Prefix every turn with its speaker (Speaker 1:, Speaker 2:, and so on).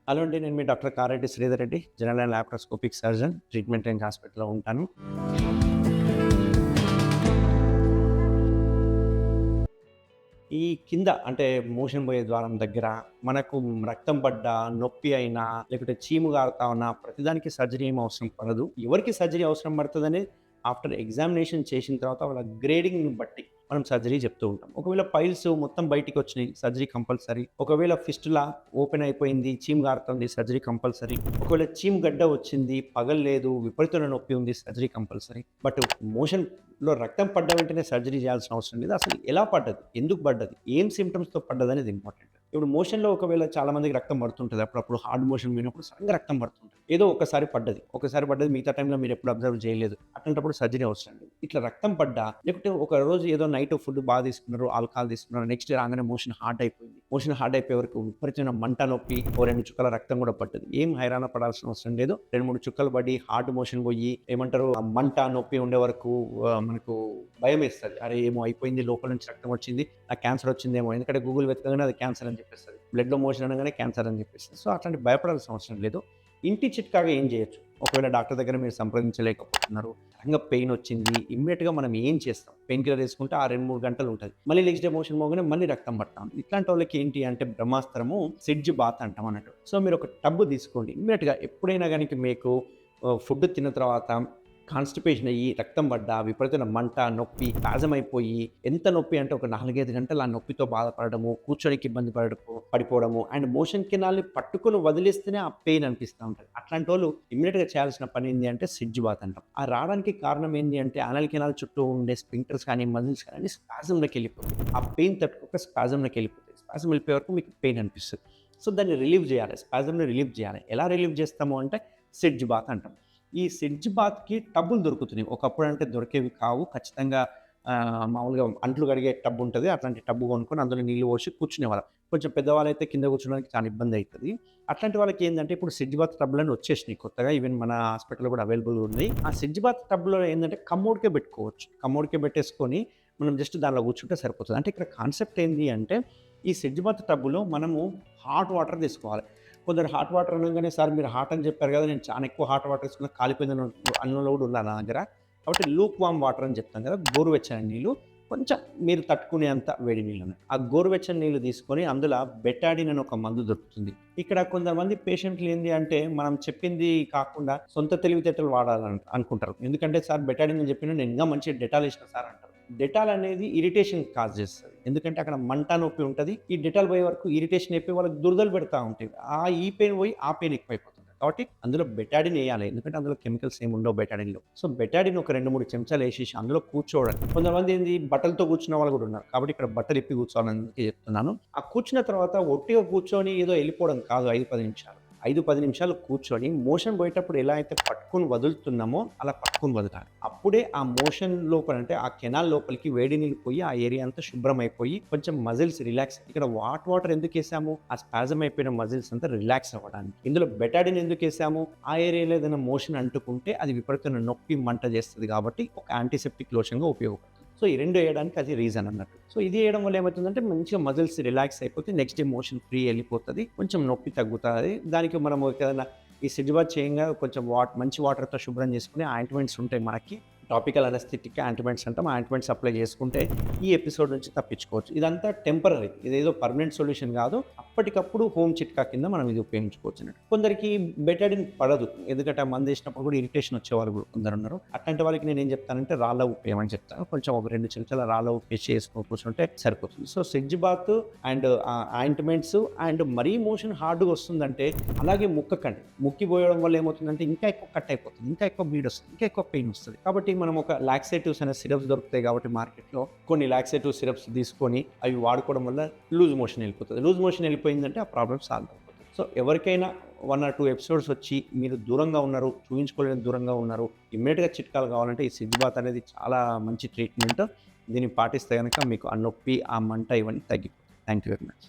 Speaker 1: Hello అండి. నేను మీ doctor Kareddy Sridhar Reddy, general and laparoscopic surgeon, treatment range హాస్పిటల్‌లో ఉంటాను. ఈ కింద అంటే మోషన్ పోయే ద్వారం దగ్గర మనకు రక్తం పడ్డా, నొప్పి అయినా, లేకపోతే చీము గారుతా ఉన్నా ప్రతిదానికి సర్జరీ ఏమి అవసరం పడదు. ఎవరికి సర్జరీ అవసరం పడతదని ఆఫ్టర్ ఎగ్జామినేషన్ చేసిన తర్వాత వాళ్ళ గ్రేడింగ్‌ని బట్టి మనం సర్జరీ చెప్తూ ఉంటాం. ఒకవేళ పైల్స్ మొత్తం బయటికొచ్చినాయి సర్జరీ కంపల్సరీ. ఒకవేళ ఫిస్టులా ఓపెన్ అయిపోయింది, చీము గారుతుంది సర్జరీ కంపల్సరీ. ఒకవేళ చీము గడ్డ వచ్చింది, పగల్లేదు, విపరీతమైన నొప్పి ఉంది సర్జరీ కంపల్సరీ. బట్ మోషన్‌లో రక్తం పడ్డ వెంటనే సర్జరీ చేయాల్సిన అవసరం లేదు. అసలు ఎలా పడ్డది? ఎందుకు పడ్డది? ఏం సింప్టమ్స్‌తో పడ్డదనేది ఇంపార్టెంట్. ఇప్పుడు మోషన్‌లో ఒకవేళ చాలా మందికి రక్తం పడుతుంటది. అప్పుడప్పుడు హార్డ్ మోషన్ పోయినప్పుడు సడెన్‌గా రక్తం పడుతుంటది. ఏదో ఒక్కసారి పడ్డది. ఒకసారి పడ్డది మిగతా టైంలో మీరెప్పుడు అబ్జర్వ్ చేయలేదు. అట్లాంటప్పుడు సర్జరీ అవసరం లేదు. ఇట్లా రక్తం పడ్డా, లేకపోతే ఒక రోజు ఏదో నైట్ ఫుడ్ బాగా తీసుకున్నారు, ఆల్కహాల్ తీసుకున్నారు. నెక్స్ట్ డే రాగానే మోషన్ హార్డ్ అయిపోయింది. మోషన్ హార్డ్ అయిపోయే వరకు విపరీతమైన మంట నొప్పి, ఓ 2 చుక్కల రక్తం కూడా పడ్డది. ఏం హైరాణ పడాల్సిన అవసరం లేదు. 2, 3 చుక్కలు పడి హార్డ్ మోషన్ పోయి ఏమంటారు ఆ మంట, నొప్పి ఉండే వరకు మనకు భయమేస్తది. అరే! ఏమో అయిపోయింది, లోపల నుంచి రక్తం వచ్చింది, నాకు క్యాన్సర్ వచ్చిందేమో. ఎందుకంటే గూగుల్ వెతకగానే అది క్యాన్సర్ అని చెప్పేస్తది. బ్లడ్‌లో మోషన్ అనగానే క్యాన్సర్ అని చెప్పేస్తది. సో, అట్లాంటి భయపడాల్సిన అవసరం లేదు. ఇంటి చిట్కాగా ఏం చేయొచ్చు? ఒకవేళ డాక్టర్ దగ్గర మీరు సంప్రదించలేకపోతున్నారు, సడెన్‌గా పెయిన్ వచ్చింది, ఇమ్మీడియేట్‌గా మనం ఏం చేస్తాం? పెయిన్ కిల్లర్ ఏసుకుంటే ఆ 2, 3 గంటలు ఉంటది. మళ్ళీ నెక్స్ట్ డే మోషన్ పోగానే మళ్ళీ రక్తం పడతాం. ఇట్లాంటి వాళ్ళకి ఏంటి అంటే బ్రహ్మాస్త్రము సిడ్జ్ బాత్ అంటాం అన్నట్టు. సో, మీరు ఒక టబ్ తీసుకోండి. ఇమ్మీడియేట్‌గా ఎప్పుడైనా గనుక మీకు ఫుడ్ తిన్న తర్వాత కాన్‌స్టిపేషన్ అయ్యి, రక్తం పడ్డా, విపరీతమైన మంట, నొప్పి, స్పాజమ్ అయిపోయి, ఎంత నొప్పి అంటే ఒక 4, 5 గంటలు ఆ నొప్పితో బాధపడడము, కూర్చోనికి ఇబ్బంది పడిపోవడము అండ్ మోషన్ కెనాల్‌ని పట్టుకొని వదిలేస్తేనే ఆ పెయిన్ అనిపిస్తా ఉంటది. అట్లాంటోళ్ళు ఇమ్మీడియేట్‌గా చేయాల్సిన పని ఏంది అంటే సిడ్జ్ బాత్ అంటాం. ఆ రావడానికి కారణం ఏంది అంటే యానల్ కెనాల్ చుట్టూ ఉండే స్ఫింక్టర్స్ కానీ, మజిల్స్ కానీ స్పాజమ్‌లోకి వెళ్ళిపోతాయి. ఆ పెయిన్ తట్టుకోక స్పాజమ్‌లోకి వెళ్ళిపోతాయి. స్పాజమ్ వెళ్ళిపోయే వరకు మీకు పెయిన్ అనిపిస్తది. సో, దాన్ని రిలీవ్ చేయాలి. స్పాజమ్‌ని రిలీవ్ చేయాలి. ఎలా రిలీవ్ చేస్తాము అంటే సిడ్జ్ బాత్ అంటాం. ఈ సిడ్జ్ బాత్‌కి టబ్బులు దొరుకుతున్నాయి. ఒకప్పుడంటే దొరికేవి కావు. ఖచ్చితంగా మామూలుగా అంట్లు కడిగే టబ్ ఉంటది. అట్లాంటి టబ్బు కొనుక్కొని అందులో నీళ్లు పోసి కూర్చునేవాళ్ళం. కొంచెం పెద్దవాళ్ళైతే కింద కూర్చోడానికి చాలా ఇబ్బంది అయితది. అట్లాంటి వాళ్ళకి ఏందంటే ఇప్పుడు సిడ్జ్ బాత్ టబ్‌లని వచ్చేసినాయి కొత్తగా. ఈవెన్ మన హాస్పిటల్‌లో కూడా అవైలబుల్‌గా ఉన్నాయి. ఆ సిడ్జ్ బాత్ టబ్‌లో ఏందంటే కమోడ్‌కే పెట్టుకోవచ్చు. కమోడ్‌కే పెట్టేసుకొని మనం జస్ట్ దానిలో కూర్చుంటే సరిపోతది. అంటే ఇక్కడ కాన్సెప్ట్ ఏంది అంటే ఈ సిడ్జ్ బాత్ టబ్‌లో మనము హాట్ వాటర్ తీసుకోవాలి. కొందరు హాట్ వాటర్ అనంగానే సార్ మీరు హాట్ అని చెప్పారు కదా! నేను చాలా ఎక్కువ హాట్ వాటర్ తీసుకున్నా కాలిపోయిందని అన్నోళ్ళు కూడా ఉన్నారు నా దగ్గర. కాబట్టి లూక్ వార్మ్ వాటర్ అని చెప్తాం కదా! గోరువెచ్చని నీళ్ళు కొంచెం మీరు తట్టుకునేంత వేడి నీళ్ళని. ఆ గోరువెచ్చని నీళ్ళు తీసుకొని అందులో బెటాడిన్ అని ఒక మందు దొరుకుతుంది. ఇక్కడ కొంతమంది పేషెంట్లు ఏంది అంటే మనం చెప్పింది కాకుండా సొంత తెలివితేటలు వాడాలని అనుకుంటారు. ఎందుకంటే సార్ బెటాడిన్ అని చెప్పినా నేను ఇంకా మంచిగా డెటాల్ ఏసినా సార్ అంటారు. డెటాల్ అనేది ఇరిటేషన్ కాజ్ చేస్తది. ఎందుకంటే అక్కడ మంట, నొప్పి ఉంటది. ఈ డెటాల్ పోయే వరకు ఇరిటేషన్ అయిపోయి వాళ్ళకి దురదలు పెడతా ఉంటాయి. ఈ పెయిన్ పోయి ఆ పెయిన్ ఎక్కువైపోతుంది. కాబట్టి అందులో బెటాడిన్ ఎయాలి. ఎందుకంటే అందులో కెమికల్స్ ఏమి ఉండవు బెటాడిన్‌లో. సో, బెటాడిన్ ఒక 2, 3 చెంచాలు ఏసేసి అందులో కూర్చోవడం. కొంతమంది ఏంది బట్టలతో కూర్చున్న వాళ్ళు కూడా ఉన్నారు. కాబట్టి ఇక్కడ బట్టలు ఇప్పి కూర్చోవాలని అందుకే చెప్తున్నాను. ఆ కూర్చున్న తర్వాత ఒట్టిగా కూర్చొని ఏదో ఎళ్ళిపోవడం కాదు 5, 10 నిమిషాలు. 5, 10 నిమిషాలు కూర్చొని మోషన్ పోయేటప్పుడు ఎలా అయితే పట్టుకొని వదులుతున్నామో అలా పట్టుకొని వదలాలి. అప్పుడే ఆ మోషన్ లోపల అంటే ఆ కెనాల్ లోపలికి వేడి నీళ్ళు పోయి ఆ ఏరియా అంతా శుభ్రం అయిపోయి కొంచెం మజిల్స్ రిలాక్స్. ఇక్కడ వాటర్ ఎందుకేసాము? ఆ స్పాజమ్ అయిపోయిన మజిల్స్ అంతా రిలాక్స్ అవ్వడానికి. ఇందులో బెటాడిన్ ఎందుకేసాము? ఆ ఏరియాలో ఏదైనా మోషన్ అంటుకుంటే అది విపరీతమైన నొప్పి, మంట చేస్తది కాబట్టి ఒక యాంటీసెప్టిక్ లోషన్‌గా ఉపయోగపడుతుంది. సో, ఈ 2 ఎయడానికి అది రీజన్ అన్నట్టు. సో, ఇది ఎయడం వల్ల ఏమైతుందంటే మంచిగా మజిల్స్ రిలాక్స్ అయిపోతే నెక్స్ట్ డే మోషన్ ఫ్రీ ఎళ్ళిపోతది. కొంచెం నొప్పి తగ్గుతాది. దానికి మనము ఏదైనా ఈ సిడ్జ్ బాత్ చేయంగా కొంచెం మంచి వాటర్‌తో శుభ్రం చేసుకొని ఆయింట్‌మెంట్స్ ఉంటాయి మనకి. టాపికల్ అనస్థెటిక్ ఆయింట్‌మెంట్స్ అంటాం. ఆ ఆయింట్‌మెంట్స్ అప్లై చేసుకుంటే ఈ ఎపిసోడ్ నుంచి తప్పించుకోవచ్చు. ఇదంతా టెంపరరీ. ఇదేదో పర్మనెంట్ సొల్యూషన్ కాదు. అప్పటికప్పుడు హోమ్ చిట్కా కింద మనం ఇది ఉపయోగించుకోవచ్చు అన్నట్టు. కొందరికి బెటాడిన్ పడదు. ఎందుకంటే ఆ మందేసినప్పుడు కూడా ఇరిటేషన్ వచ్చేవాళ్ళు కూడా కొందరున్నారు. అట్లాంటి వాళ్ళకి నేనేం చెప్తానంటే రాళ్ళ ఉప్పు ఏయమని చెప్తాను. కొంచెం ఒక 2 చెంచాల రాళ్ళ ఉప్పు వేసి చేసుకొని కూర్చుంటే సరిపోతుంది. So, sitz bath and ointments and మరీ మోషన్ హార్డ్‌గా వస్తుందంటే అలాగే ముక్కకండి. ముక్కి పోయడం వల్ల ఏమవుతుందంటే ఇంకా ఎక్కువ కట్ అయిపోతుంది. ఇంకా ఎక్కువ బ్లీడ్ వస్తుంది. ఇంకా ఎక్కువ పెయిన్ వస్తది. కాబట్టి మనం ఒక లాక్సేటివ్స్ అనే సిరప్స్ దొరుకుతాయి కాబట్టి మార్కెట్‌లో కొన్ని లాక్సేటివ్ సిరప్స్ తీసుకొని అవి వాడుకోవడం వల్ల లూజ్ మోషన్ వెళ్ళిపోతది. లూజ్ మోషన్ వెళ్ళిపోయిందంటే ఆ ప్రాబ్లమ్ సాల్వ్ అయిపోతుంది. సో, ఎవరికైనా 1 ఆర్ 2 ఎపిసోడ్స్ వచ్చి మీరు దూరంగా ఉన్నారు, చూయించుకోలేని దూరంగా ఉన్నారు, ఇమ్మీడియేట్‌గా చిట్కాలు కావాలంటే ఈ సిడ్జ్ బాత్ అనేది చాలా మంచి ట్రీట్మెంట్. దీన్ని పాటిస్తే గనక మీకు ఆ నొప్పి, ఆ మంట ఇవన్నీ తగ్గిపోతాయి. Thank you very much.